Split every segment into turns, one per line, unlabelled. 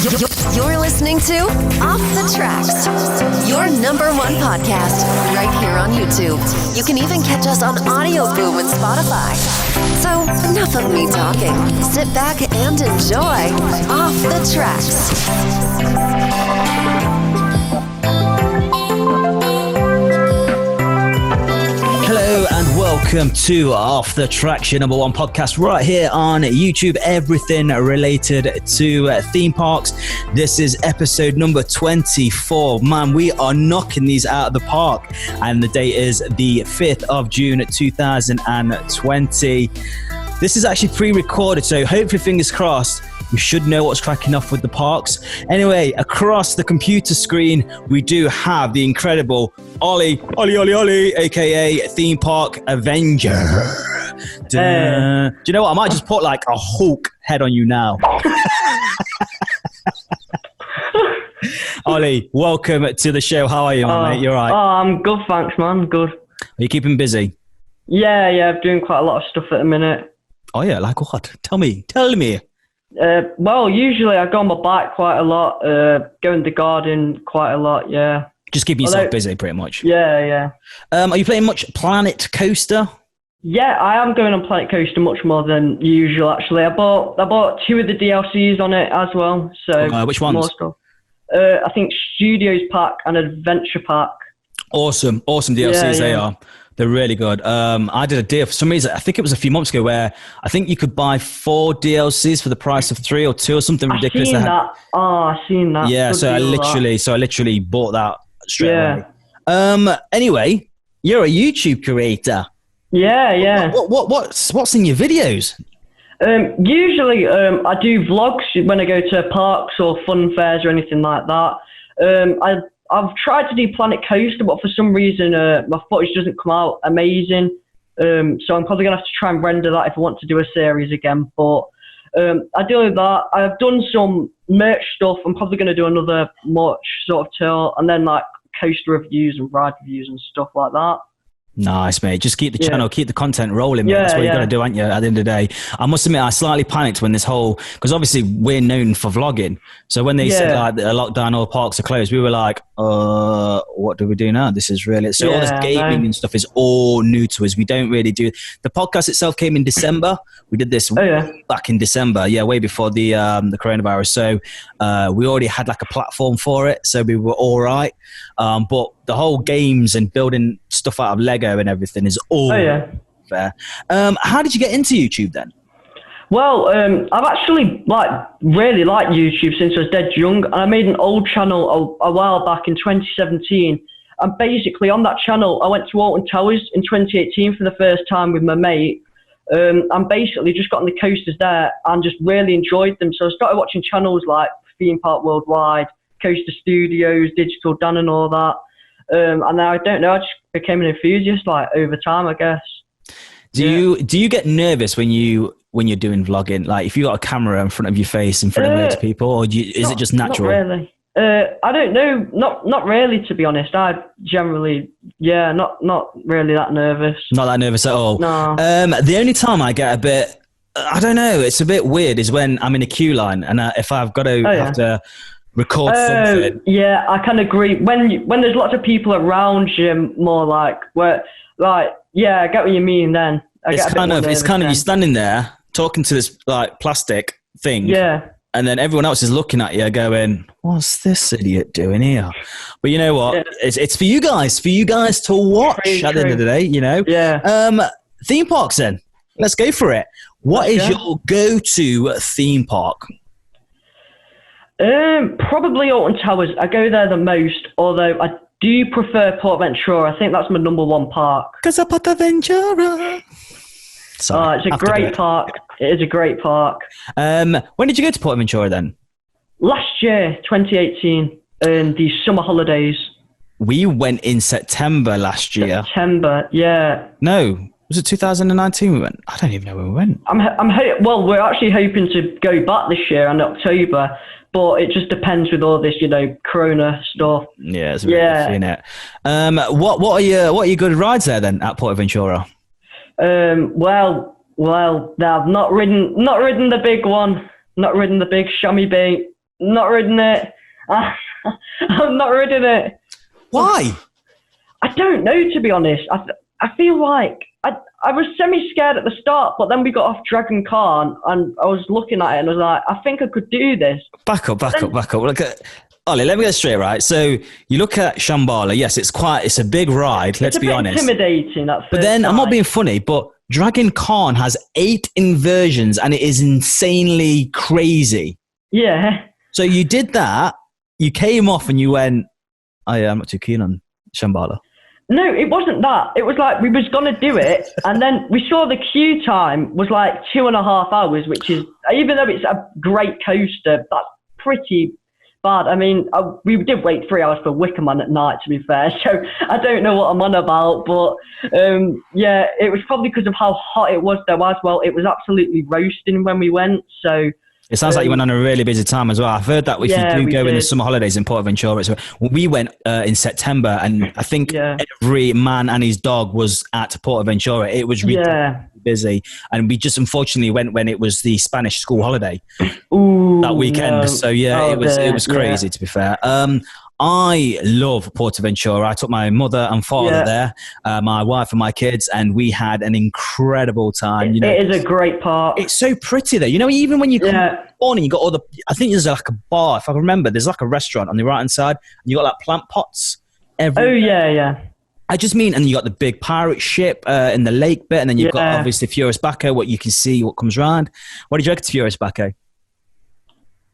You're listening to Off the Tracks, your number one podcast, right here on YouTube. You can even catch us on Audioboom and Spotify. So, enough of me talking. Sit back and enjoy Off the Tracks.
Hello and welcome to Off the Tracks, your number one podcast right here on YouTube. Everything related to theme parks. This is episode number 24. Man, we are knocking these out of the park, and the date is the 5th of June 2020. This is actually pre-recorded, so hopefully, fingers crossed, we should know what's cracking off with the parks. Anyway, across the computer screen, we do have the incredible Ollie, aka Theme Park Avenger. Do you know what? I might just put like a Hulk head on you now. Ollie, welcome to the show. How are you, mate? You're right.
Oh, I'm good, thanks, man. Good.
Are you keeping busy?
Yeah, I'm doing quite a lot of stuff at the minute.
Oh yeah, like what? Tell me.
Well, usually I go on my bike quite a lot, go in the garden quite a lot, yeah.
Just keeping yourself busy, pretty much.
Yeah.
Are you playing much Planet Coaster?
Yeah, I am going on Planet Coaster much more than usual, actually. I bought 2 of the DLCs on it as well. So
which ones?
More stuff. I think Studios Pack and Adventure Pack.
Awesome DLCs they are. They're really good. I did a deal for some reason. I think it was a few months ago where I think you could buy 4 DLCs for the price of 3 or 2 or something ridiculous.
I've seen that.
Yeah, so I literally bought that straight away. Anyway, you're a YouTube creator.
Yeah.
What's in your videos?
Usually, I do vlogs when I go to parks or fun fairs or anything like that. I've tried to do Planet Coaster, but for some reason, my footage doesn't come out amazing. So I'm probably going to have to try and render that if I want to do a series again. But I do that. I've done some merch stuff. I'm probably going to do another merch sort of tour, and then like coaster reviews and ride reviews and stuff like that.
Nice, mate. Just keep the channel, keep the content rolling, mate. That's what you got to do, aren't you, at the end of the day? I must admit, I slightly panicked when this whole... Because obviously, we're known for vlogging. So when they said, like, the lockdown, all parks are closed, we were like, what do we do now? This is really... So all this gaming and stuff is all new to us. We don't really do... The podcast itself came in December. We did this back in December, way before the coronavirus. So we already had, like, a platform for it. So we were all right. But the whole games and building stuff out of Lego and everything is all fair. How did you get into YouTube then?
Well, I've actually really liked YouTube since I was dead young, and I made an old channel a while back in 2017. And basically on that channel, I went to Alton Towers in 2018 for the first time with my mate. And basically just got on the coasters there and just really enjoyed them. So I started watching channels like Theme Park Worldwide, Coaster Studios, Digital Dan and all that. And then I don't know, I just became an enthusiast like over time, I guess. Do you get nervous when you're doing vlogging? Like if you got a camera in front of your face in front of loads of people, or is it just natural? Not really. I don't know. Not really, to be honest. I generally, not really that nervous.
Not that nervous at all.
No.
The only time I get a bit, I don't know, it's a bit weird is when I'm in a queue line and if I've got to have to record something.
Yeah, I can agree. When there's lots of people around you, more I get what you mean. Then
it's kind of you standing there talking to this like plastic thing.
Yeah.
And then everyone else is looking at you going, what's this idiot doing here? But you know what? Yeah. It's for you guys to watch at the end of the day, you know?
Yeah.
Theme parks then. Let's go for it. What is your go-to theme park?
Probably Alton Towers. I go there the most, although I do prefer PortAventura. I think that's my number one park.
Because of PortAventura.
It's a great park. It is a great park.
When did you go to PortAventura then?
Last year, 2018, in the summer holidays.
We went in September last year.
September, yeah.
No, was it 2019 we went? I don't even know where we went.
Well, we're actually hoping to go back this year in October, but it just depends with all this, Corona stuff.
Yeah, it's a bit iffy, innit? What are your good rides there then at PortAventura?
Well, I've not ridden the big one, not ridden the big chamois bait. Not ridden it. I'm not ridden it.
Why?
I don't know, to be honest. I feel like I was semi-scared at the start, but then we got off Dragon Khan, and I was looking at it, and I was like, I think I could do this.
Back up. Look at Ollie, let me get straight, right? So you look at Shambhala. Yes, it's a big ride. Let's be honest.
Intimidating.
But then I'm not being funny, but Dragon Khan has 8 inversions, and it is insanely crazy.
Yeah.
So you did that. You came off, and you went, "Oh yeah, I'm not too keen on Shambhala."
No, it wasn't that. It was like we was going to do it, and then we saw the queue time was like 2.5 hours, which is, even though it's a great coaster, that's pretty bad. I mean, we did wait 3 hours for Wicker Man at night, to be fair, so I don't know what I'm on about, but yeah, it was probably because of how hot it was there as well. It was absolutely roasting when we went, so...
It sounds like you went on a really busy time as well. I've heard that if you do go in the summer holidays in PortAventura, so we went in September, and I think every man and his dog was at PortAventura. It was really busy, and we just unfortunately went when it was the Spanish school holiday that weekend. No. So it was crazy to be fair. I love PortAventura. I took my mother and father there, my wife and my kids, and we had an incredible time. You know,
it is a great park.
It's so pretty there. You know, even when you come on and you got all the, I think there's like a bar, if I remember, there's like a restaurant on the right-hand side, and you got like plant pots everywhere.
Oh, yeah.
I just mean, and you got the big pirate ship in the lake bit, and then you've got obviously Furious Bacco, what you can see, what comes around. What did you reckon to Furious Bacco?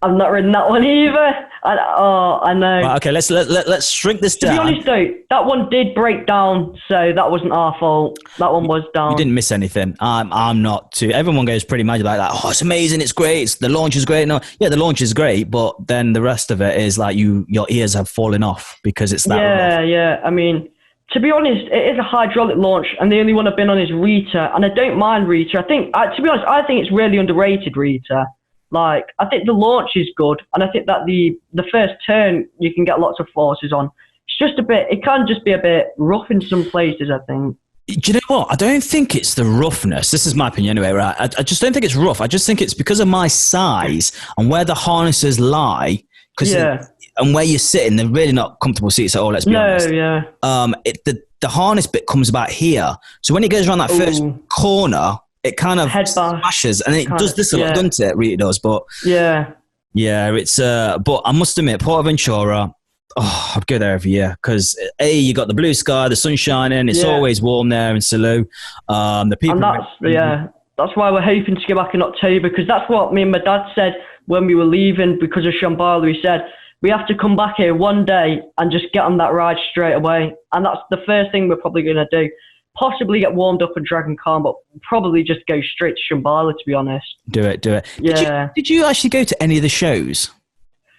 I've not ridden that one either. I know.
Right, okay, let's shrink this down.
To be honest though, that one did break down, so that wasn't our fault. That one was down.
You didn't miss anything. I'm not too. Everyone goes pretty mad like that. Oh, it's amazing, it's great, the launch is great. No, yeah, the launch is great, but then the rest of it is like your ears have fallen off because it's that rough.
Yeah. I mean, to be honest, it is a hydraulic launch, and the only one I've been on is Rita, and I don't mind Rita. I think, to be honest, I think it's really underrated, Rita. Like, I think the launch is good, and I think that the first turn you can get lots of forces on. It's just it can just be a bit rough in some places, I think.
Do you know what? I don't think it's the roughness. This is my opinion anyway, right? I just don't think it's rough. I just think it's because of my size and where the harnesses lie. And where you're sitting, they're really not comfortable seats at all, let's be honest. The harness bit comes about here. So when it goes around that first corner, it kind of smashes, and it does this a lot, doesn't it? It really does, but it's but I must admit, PortAventura, I'd go there every year because you got the blue sky, the sun shining, it's always warm there in Salou. The people,
and that's why we're hoping to go back in October, because that's what me and my dad said when we were leaving because of Shambhala. He said we have to come back here one day and just get on that ride straight away, and that's the first thing we're probably going to do. Possibly get warmed up on Dragon Khan, but probably just go straight to Shambhala, to be honest.
Do it.
Yeah.
Did you actually go to any of the shows?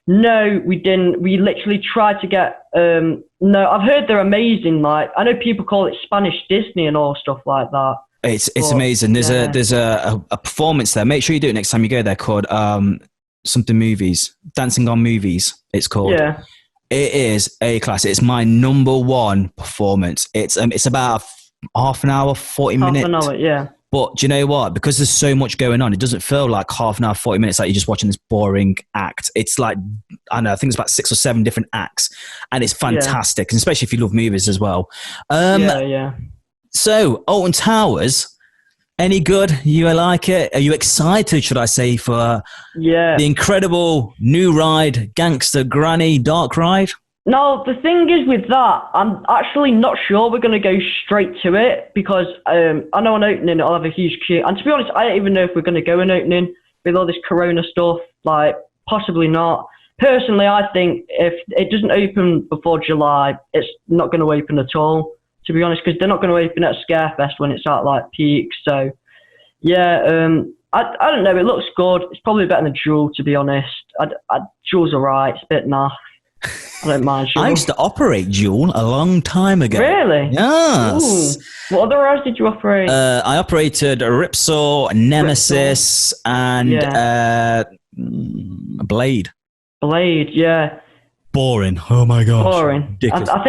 No, we didn't. We literally tried to get... no, I've heard they're amazing. Like, I know people call it Spanish Disney and all stuff like that.
It's amazing. There's a performance there. Make sure you do it next time you go there, called something movies. Dancing on Movies, it's called.
Yeah.
It is a class. It's my number one performance. It's about half an hour, 40 minutes.
Half an hour, yeah.
But do you know what? Because there's so much going on, it doesn't feel like half an hour, 40 minutes like you're just watching this boring act. It's like, I know, I think it's about 6 or 7 different acts, and it's fantastic, and especially if you love movies as well. So, Alton Towers, any good? You like it? Are you excited, should I say, for the incredible new ride, Gangster Granny Dark Ride?
No, the thing is with that, I'm actually not sure we're going to go straight to it, because I know on opening I'll have a huge queue. And to be honest, I don't even know if we're going to go in opening with all this Corona stuff. Like, possibly not. Personally, I think if it doesn't open before July, it's not going to open at all, to be honest, because they're not going to open at Scarefest when it's at like peak. So, I don't know. It looks good. It's probably better than Jewel, to be honest. Jewel's alright. It's a bit naff. I don't mind Jewel.
I used to operate Jewel a long time ago.
Really?
Yes.
Ooh. What other rides did you operate?
I operated Ripsaw, Nemesis, and Blade. Blade,
yeah.
Boring. Oh my gosh.
Boring. I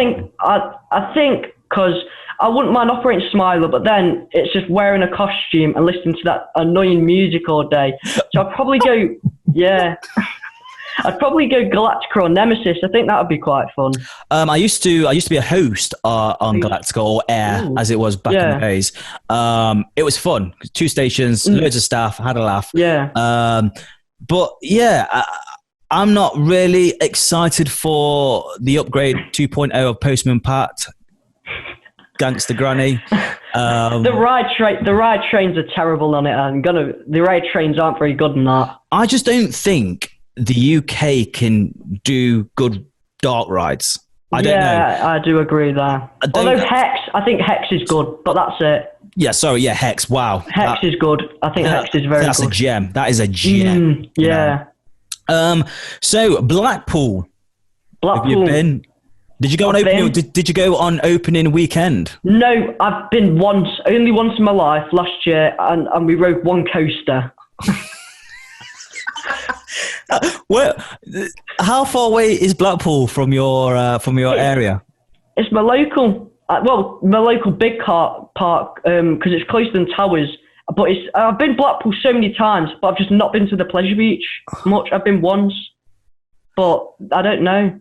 think because I wouldn't mind operating Smiler, but then it's just wearing a costume and listening to that annoying music all day. So I'd probably go, I'd probably go Galactica or Nemesis. I think that would be quite fun.
I used to be a host on Galactica or Air, as it was back in the days. It was fun. 2 stations, loads of staff, had a laugh.
Yeah.
But yeah, I'm not really excited for the upgrade 2.0 of Postman Pat, Gangster Granny.
The ride trains are terrible on it. The ride trains aren't very good in that.
I just don't think the UK can do good dark rides. I don't know.
Yeah, I do agree there. Although I think Hex is good, but that's it.
Yeah, sorry, yeah, Hex. Wow,
Hex is good. I think Hex is very good.
That's a gem. That is a gem.
Yeah.
So Blackpool. Have you been? Did you go on opening? Did you go on opening weekend?
No, I've been only once in my life last year, and we rode one coaster.
Well, how far away is Blackpool from your area?
It's my local, my local big car park, because it's closer than Towers. But I've been Blackpool so many times, but I've just not been to the pleasure beach much. I've been once, but I don't know.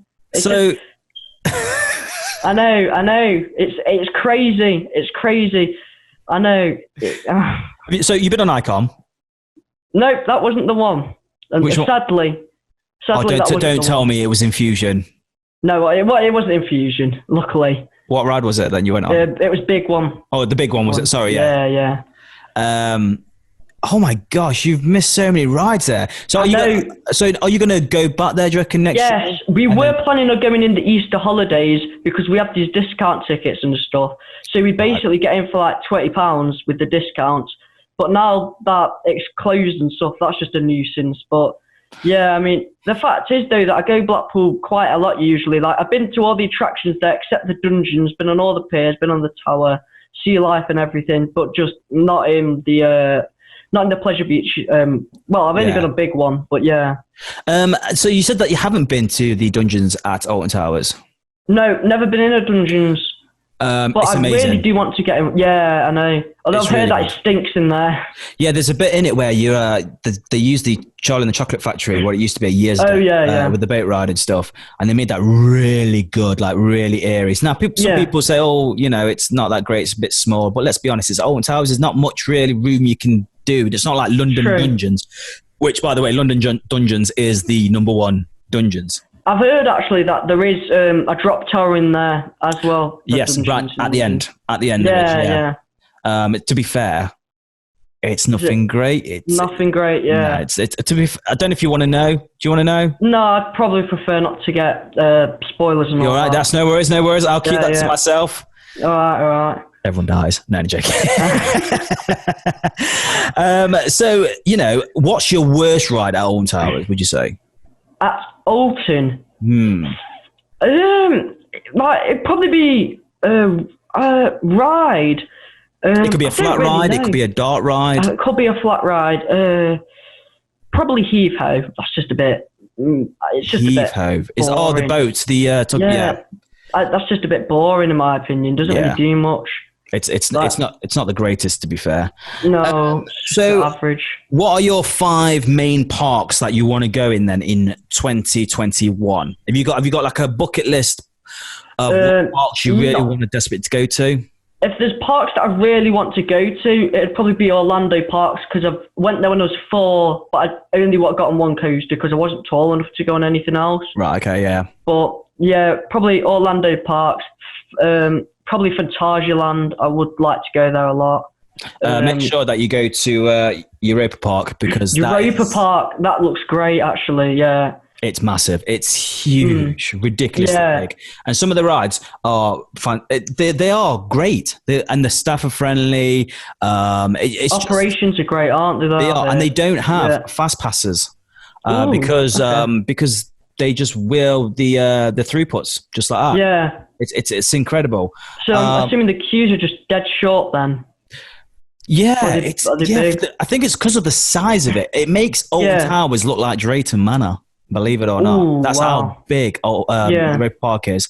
I know. It's crazy. It's crazy. I know.
So you've been on Icon?
No, that wasn't the one. And sadly,
don't tell me it was Infusion.
No, it wasn't Infusion. Luckily.
What ride was it then you went on?
It was big one.
Oh, the big one was it? Sorry, yeah.
Yeah.
Oh my gosh, you've missed so many rides there. So are you going to go back there, do you reckon, next year?
Yes, we were planning on going in the Easter holidays because we have these discount tickets and stuff. So we basically get in for like £20 with the discounts. But now that it's closed and stuff, that's just a nuisance. But yeah, I mean, the fact is though that I go Blackpool quite a lot usually. Like I've been to all the attractions there except the dungeons, been on all the piers, been on the tower, Sea Life and everything, but just not in the pleasure beach. Well, I've only been a big one, but yeah.
So you said that you haven't been to the dungeons at Alton Towers?
No, never been in a dungeons. But
it's amazing.
Really do want to get in. Yeah, I know. Although I've heard that it stinks in there.
Yeah, there's a bit in it where they use the Charlie and the Chocolate Factory, what it used to be years ago, with the boat ride and stuff, and they made that really good, like really eerie. Now, some people say, it's not that great, it's a bit small, but let's be honest, it's Alton Towers. There's not much really room you can do. It's not like London Dungeons, which, by the way, London Dungeons is the #1 dungeons.
I've heard actually that there is a drop tower in there as well.
Yes, right at the end. At the end.
Yeah.
To be fair, it's nothing great. It's
nothing great. Yeah.
No, I don't know if you want to know. Do you want to know?
No, I'd probably prefer not to get spoilers and all.
You're all right. That's no worries. I'll keep that to myself.
All right.
Everyone dies. No, I'm joking. So, what's your worst ride at Alton Towers, would you say?
At Alton? It'd probably be a ride.
It could be a flat ride. It could be a dark ride.
It could be a flat ride. Probably heave-ho. That's just a bit... It's just
heave-ho. It's the boats.
That's just a bit boring in my opinion. Doesn't really do much.
It's not the greatest, to be fair.
No,
so
average.
What are your 5 main parks that you want to go in then in 2021? Have you got like a bucket list of what parks you really want to desperate to go to?
If there's parks that I really want to go to, it'd probably be Orlando parks because I went there when I was 4, but I only got on one coaster because I wasn't tall enough to go on anything else.
Right. Okay. Yeah.
But yeah, probably Orlando parks. Probably Phantasialand. I would like to go there a lot.
Make sure that you go to Europa Park because
Park, that looks great actually, yeah.
It's massive. It's huge, ridiculously big. And some of the rides are fun. They are great. And the staff are friendly.
Operations are great, aren't they?
They are, and they don't have fast passes because they just will the throughputs just like that.
Yeah.
It's incredible.
So I'm assuming the queues are just dead short then.
Yeah, I think it's because of the size of it. It makes Alton Towers look like Drayton Manor, believe it or not.
Ooh,
that's how big Europa Park is.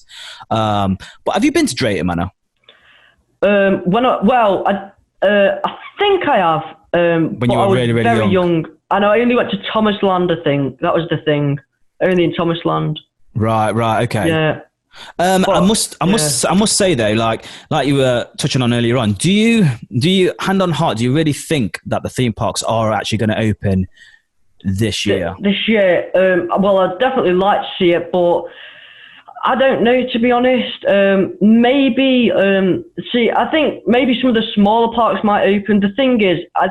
But have you been to Drayton Manor?
I think I have.
When you were really
very young. I know I only went to Thomas Land, I think. That was the thing. only in Thomasland.
Right. Okay.
Yeah.
I must say though, like you were touching on earlier on, do you hand on heart, do you really think that the theme parks are actually going to open this year?
This year, well, I'd definitely like to see it, but I don't know, to be honest. Maybe, I think maybe some of the smaller parks might open. The thing is, I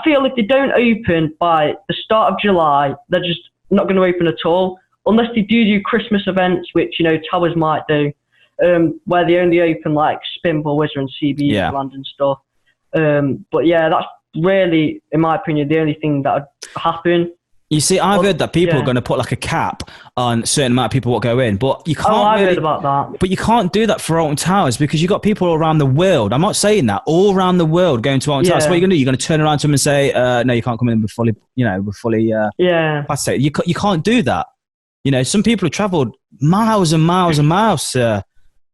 feel if they don't open by the start of July, they're just not going to open at all, unless they do Christmas events, which, Towers might do, where they only open like Spinball, Wizard and CB Land and stuff. But yeah, that's really, in my opinion, the only thing that would happen.
You see, I've heard that people are going to put like a cap on a certain amount of people what go in, but you can't.
Oh, I heard about that.
But you can't do that for Alton Towers because you've got people all around the world. I'm not saying that, all around the world going to Alton Towers. So what are you going to do? You're going to turn around to them and say, no, you can't come in with fully plastic. You can't do that. Some people have travelled miles and miles and miles to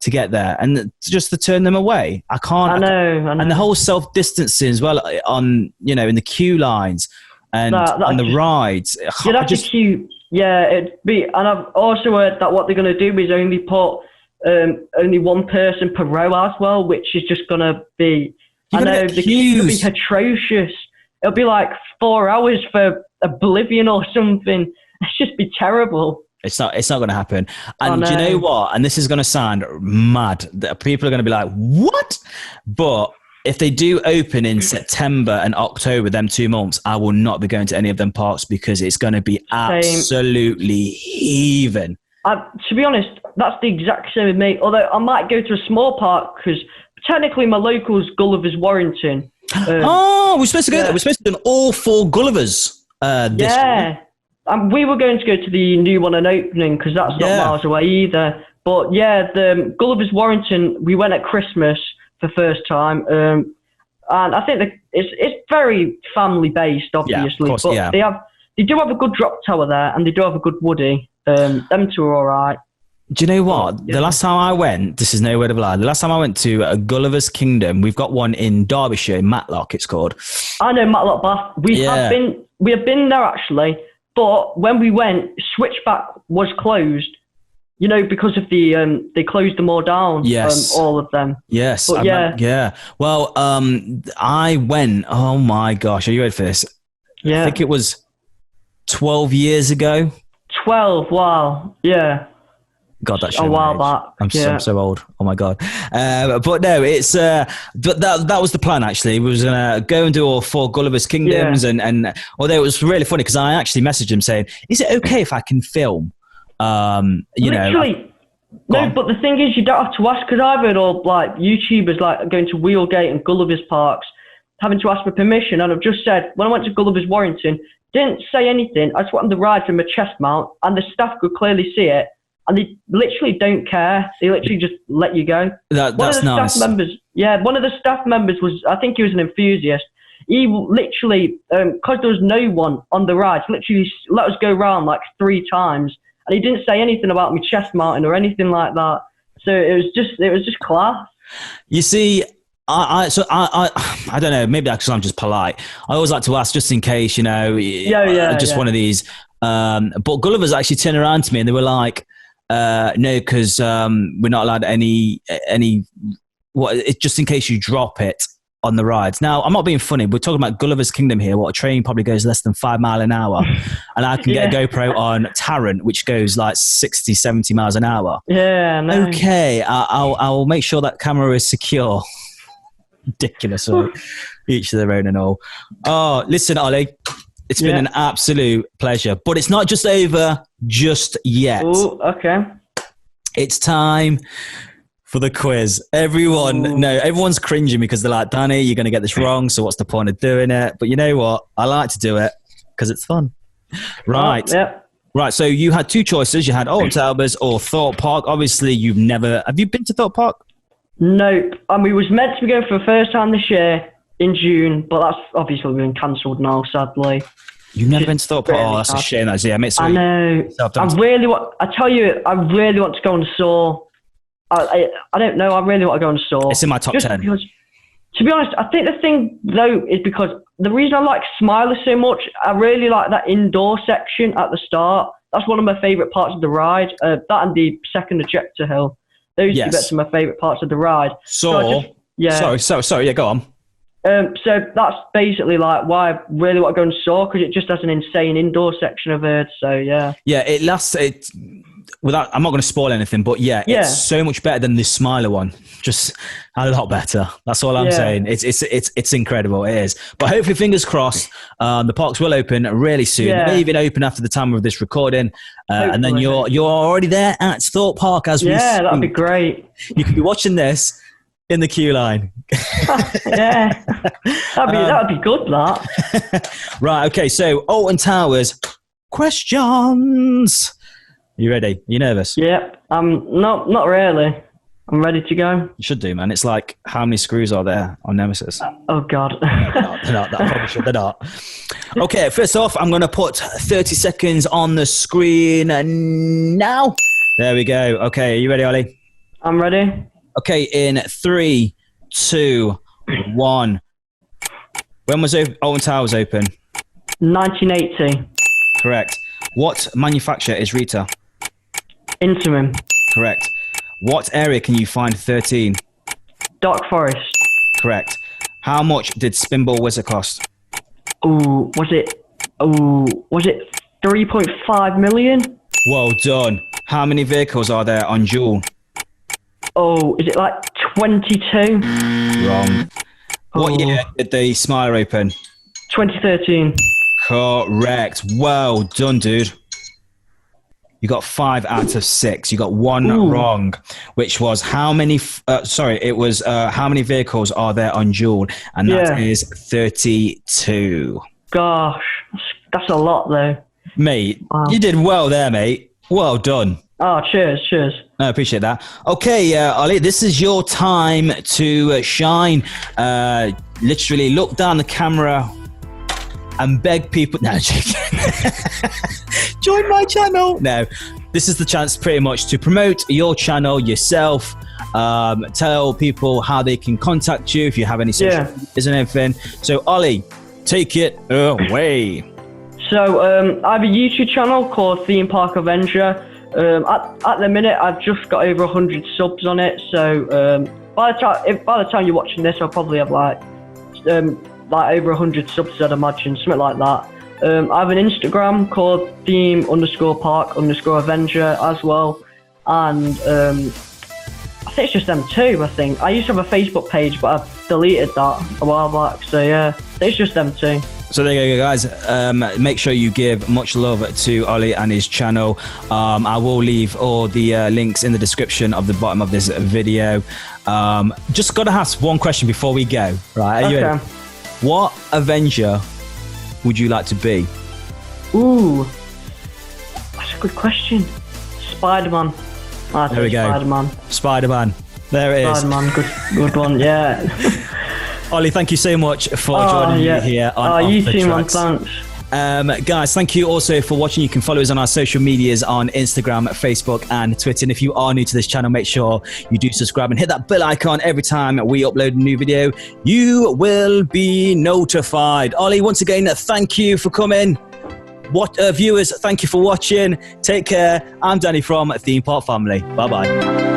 get there, and just to turn them away, I can't. I know. And the whole self-distancing as well on, in the queue lines. And on the rides,
you'd have to queue. Yeah, it'd be. And I've also heard that what they're going to do is only put only one person per row as well, which is just going to be. I know the queue will be atrocious. It'll be like 4 hours for Oblivion or something. It's just be terrible.
It's not going to happen. And do you know what? And this is going to sound mad. People are going to be like, "What?" But if they do open in September and October, them 2 months, I will not be going to any of them parks because it's going to be absolutely heaving.
To be honest, that's the exact same with me. Although I might go to a small park because technically my local's Gulliver's Warrington.
We're supposed to go there. We're supposed to do all 4 Gullivers this week.
We were going to go to the new one and opening because that's not miles away either. But yeah, the Gulliver's Warrington, we went at Christmas for the first time, and I think that it's very family based, obviously.
Course,
but they do have a good drop tower there, and they do have a good Woody. Them two are all right.
Do you know what? The last time I went, this is no word of a lie. The last time I went to Gulliver's Kingdom, we've got one in Derbyshire, Matlock. It's called. I know
Matlock Bath. We have been there actually, but when we went, Switchback was closed. Because of they closed them all down.
Yes.
All of them.
Yes.
But
Well, I went, oh my gosh, are you ready for this?
Yeah.
I think it was 12 years ago.
12, wow. Yeah.
God, that's
a while back.
I'm so old. Oh my God. But no, it's, that was the plan actually. We was going to go and do all 4 Gulliver's Kingdoms and although it was really funny because I actually messaged him saying, is it okay if I can film? Literally,
but the thing is, you don't have to ask because I've heard all like YouTubers like going to Wheelgate and Gulliver's Parks having to ask for permission, and I've just said when I went to Gulliver's Warrington, didn't say anything. I just went on the ride from a chest mount, and the staff could clearly see it, and they literally don't care. They literally just let you go.
That's nice.
One of the staff members was, I think he was an enthusiast. He literally, because there was no one on the ride, literally let us go round like 3 times. And he didn't say anything about me chest mounting or anything like that. So it was just class.
You see, I don't know. Maybe actually I'm just polite. I always like to ask just in case, one of these. But Gulliver's actually turned around to me and they were like, no, because we're not allowed any. It's just in case you drop it on the rides. Now, I'm not being funny. We're talking about Gulliver's Kingdom here. What a train probably goes less than 5 miles an hour. And I can get a GoPro on Tarrant, which goes like 60, 70 miles an hour.
Yeah, no.
Okay, I'll make sure that camera is secure. Ridiculous. Each of their own and all. Oh, listen, Ollie. It's been an absolute pleasure. But it's not just over just yet.
Oh, okay.
It's time for the quiz. Everyone's cringing because they're like, Danny, you're going to get this wrong, so what's the point of doing it? But you know what? I like to do it because it's fun. Right. Right, so you had 2 choices. You had Alton Towers or Thorpe Park. Obviously, have you been to Thorpe Park?
Nope. We was meant to be going for the first time this year in June, but that's obviously been cancelled now, sadly.
You've never been to Thorpe Park? Oh, that's a shame. I
know. I really want to go on Saw. I don't know. I really want to go on Saw.
It's in my top 10.
Because, to be honest, I think the thing, though, is because the reason I like Smiler so much, I really like that indoor section at the start. that's one of my favourite parts of the ride. That and the second ejector hill. Those two bits are my favourite parts of the ride.
Sorry, go on.
So that's basically like why I really want to go and Saw, because it just has an insane indoor section I've heard. So yeah.
Yeah, I'm not going to spoil anything, but it's so much better than the Smiler one. Just a lot better. That's all I'm saying. It's incredible. It is. But hopefully, fingers crossed, the parks will open really soon. They may even open after the time of this recording, and then you're already there at Thorpe Park as we speak.
Yeah, that'd be great.
You could be watching this in the queue line.
Yeah, that'd be good. That.
Right. Okay. So Alton Towers questions. You ready? Are you nervous?
Yep. Not really. I'm ready to go.
You should do, man. It's like, how many screws are there on Nemesis?
Oh, God.
They're not. That probably should. They're not. Okay, first off, I'm going to put 30 seconds on the screen now. There we go. Okay, are you ready, Ollie?
I'm ready.
Okay, in 3, 2, 1. When was Alton Towers open?
1980.
Correct. What manufacturer is Rita?
Interim.
Correct. What area can you find 13?
Dark Forest.
Correct. How much did Spinball Wizard cost?
Was it 3.5 million?
Well done. How many vehicles are there on Jewel?
Is it like 22?
Wrong. What year did the Smiler open?
2013.
Correct. Well done, dude. You got 5 out of 6. You got 1 wrong, which was how many? How many vehicles are there on Jewel? And that is 32.
Gosh, that's a lot, though.
Mate, you did well there, mate. Well done.
Oh, cheers.
I appreciate that. Okay, Ollie, this is your time to shine. Literally look down the camera and beg people. No, join my channel. No, this is the chance pretty much to promote your channel yourself. Tell people how they can contact you if you have any social medias and everything. So, Ollie, take it away. So,
I have a YouTube channel called Theme Park Avenger. At the minute, I've just got over 100 subs on it. So, by the time you're watching this, I'll probably have like over 100 subs, I'd imagine, something like that. I have an Instagram called Theme_Park_Avenger as well, and I think it's just them two. I think I used to have a Facebook page, but I've deleted that a while back. So yeah, it's just them two.
So there you go, guys. Make sure you give much love to Ollie and his channel. I will leave all the links in the description of the bottom of this video. Just got to ask one question before we go. Right? Are you ready? What Avenger would you like to be?
Ooh, that's a good question. Spider-Man.
There we go. Spider-Man. There it is.
Spider-Man, good one. Yeah.
Ollie, thank you so much for joining me here on
you
Off the
too, man.
Tracks.
Thanks.
Guys, thank you also for watching. You can follow us on our social medias on Instagram, Facebook and Twitter. And if you are new to this channel, make sure you do subscribe and hit that bell icon every time we upload a new video. You will be notified. Ollie, once again, thank you for coming. Viewers, thank you for watching. Take care. I'm Danny from Theme Park Family. Bye-bye.